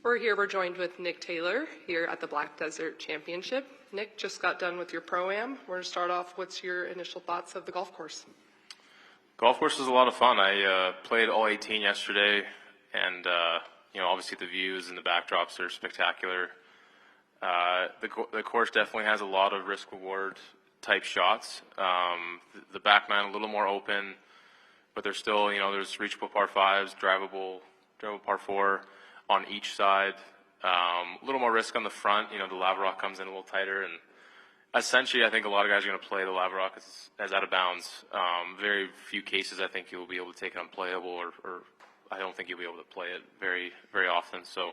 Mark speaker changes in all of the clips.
Speaker 1: We're joined with Nick Taylor here at the Black Desert Championship. Nick, just got done with your Pro-Am. We're going to start off. What's your initial thoughts of the golf course?
Speaker 2: Golf course was a lot of fun. I played all 18 yesterday, and obviously the views and the backdrops are spectacular. The course definitely has a lot of risk-reward type shots. The back nine a little more open, but there's still, there's reachable par fives, drivable par four on each side. A little more risk on the front. The lava rock comes in a little tighter, and essentially I think a lot of guys are going to play the lava rock as out of bounds. Very few cases I think you'll be able to take it unplayable, or I don't think you'll be able to play it very, very often. So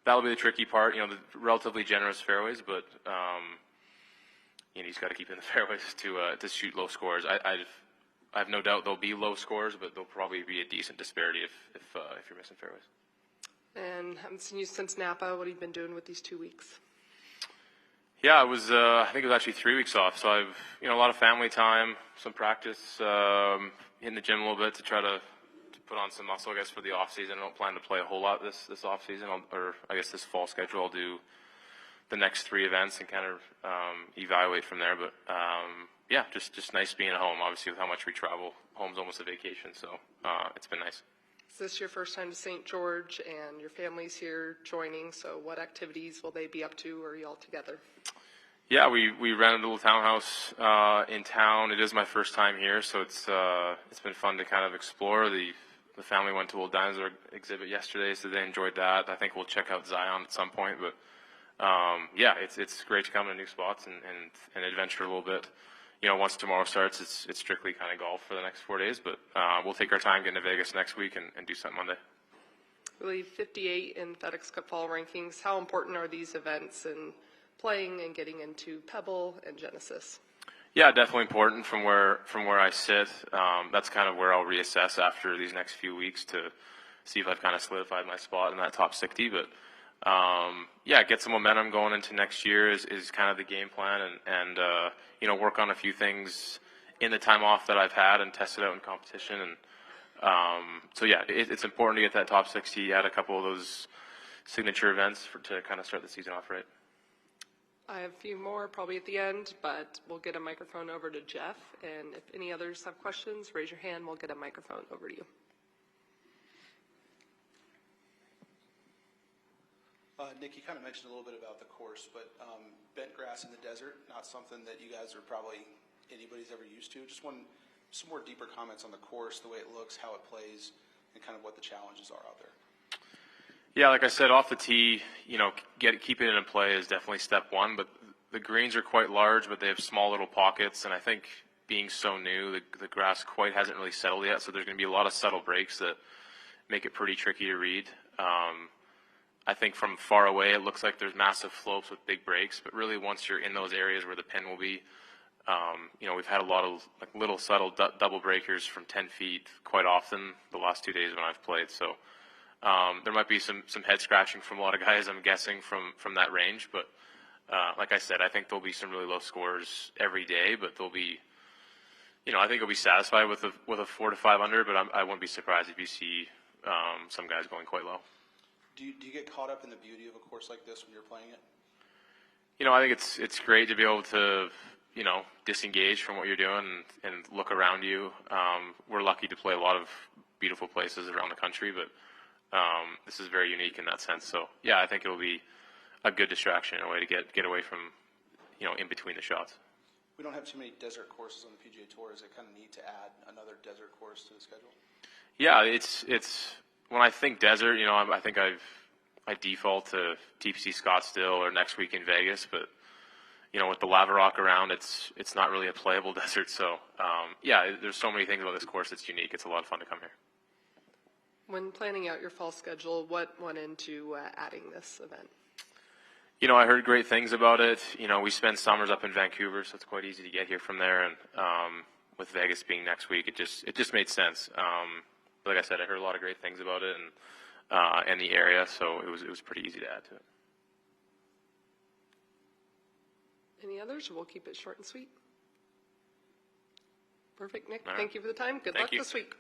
Speaker 2: that'll be the tricky part. The relatively generous fairways, but you just got to keep in the fairways to shoot low scores. I have no doubt there'll be low scores, but there'll probably be a decent disparity if you're missing fairways.
Speaker 1: And I haven't seen you since Napa. What have you been doing with these 2 weeks?
Speaker 2: Yeah, it was. I think it was actually 3 weeks off. So I've, a lot of family time, some practice, hitting the gym a little bit to try to put on some muscle, I guess, for the off season. I don't plan to play a whole lot this off season, or I guess this fall schedule. I'll do the next 3 events and kind of evaluate from there. But yeah, just nice being at home. Obviously, with how much we travel, home's almost a vacation, so it's been nice.
Speaker 1: Is this your first time to St. George, and your family's here joining? So what activities will they be up to, or are you all together?
Speaker 2: Yeah, we rented a little townhouse in town. It is my first time here, so it's been fun to kind of explore. The family went to a little dinosaur exhibit yesterday, so they enjoyed that. I think we'll check out Zion at some point, but yeah, it's great to come to new spots and adventure a little bit. Once tomorrow starts, it's strictly kind of golf for the next 4 days, but we'll take our time getting to Vegas next week and do something Monday.
Speaker 1: I believe 58 in FedEx Cup Fall rankings. How important are these events in playing and getting into Pebble and Genesis?
Speaker 2: Yeah, definitely important from where I sit. That's kind of where I'll reassess after these next few weeks to see if I've kind of solidified my spot in that top 60. But yeah, get some momentum going into next year is kind of the game plan, and work on a few things in the time off that I've had and test it out in competition. And so yeah, it's important to get that top 60, add a couple of those signature events to kind of start the season off right.
Speaker 1: I have a few more probably at the end, but we'll get a microphone over to Jeff. And if any others have questions, raise your hand. We'll get a microphone over to you.
Speaker 3: Nick, you kind of mentioned a little bit about the course, but bent grass in the desert, not something that you guys are probably anybody's ever used to. Just some more deeper comments on the course, the way it looks, how it plays, and kind of what the challenges are out there.
Speaker 2: Yeah, like I said, off the tee, keeping it in play is definitely step one, but the greens are quite large, but they have small little pockets, and I think being so new, the grass quite hasn't really settled yet, so there's going to be a lot of subtle breaks that make it pretty tricky to read. I think from far away, it looks like there's massive slopes with big breaks, but really once you're in those areas where the pin will be, we've had a lot of little subtle double breakers from 10 feet quite often the last 2 days when I've played. So there might be some head scratching from a lot of guys, I'm guessing, from that range. But like I said, I think there'll be some really low scores every day, but there'll be, I think I'll be satisfied with a 4 to 5 under, but I wouldn't be surprised if you see some guys going quite low.
Speaker 3: Do you get caught up in the beauty of a course like this when you're playing it?
Speaker 2: I think it's great to be able to, disengage from what you're doing and look around you. We're lucky to play a lot of beautiful places around the country, but this is very unique in that sense. So, yeah, I think it'll be a good distraction, a way to get away from, in between the shots.
Speaker 3: We don't have too many desert courses on the PGA Tour. Is it kind of neat to add another desert course to the schedule? Yeah,
Speaker 2: it's when I think desert, I think I default to TPC Scottsdale or next week in Vegas, but with the lava rock around, it's not really a playable desert. So yeah, there's so many things about this course that's unique. It's a lot of fun to come here.
Speaker 1: When planning out your fall schedule, what went into adding this event?
Speaker 2: I heard great things about it. We spend summers up in Vancouver, so it's quite easy to get here from there. And with Vegas being next week, it just made sense. Like I said, I heard a lot of great things about it and the area, so it was pretty easy to add to it.
Speaker 1: Any others? We'll keep it short and sweet. Perfect, Nick.
Speaker 2: All right.
Speaker 1: Thank you for the time. Good luck this week.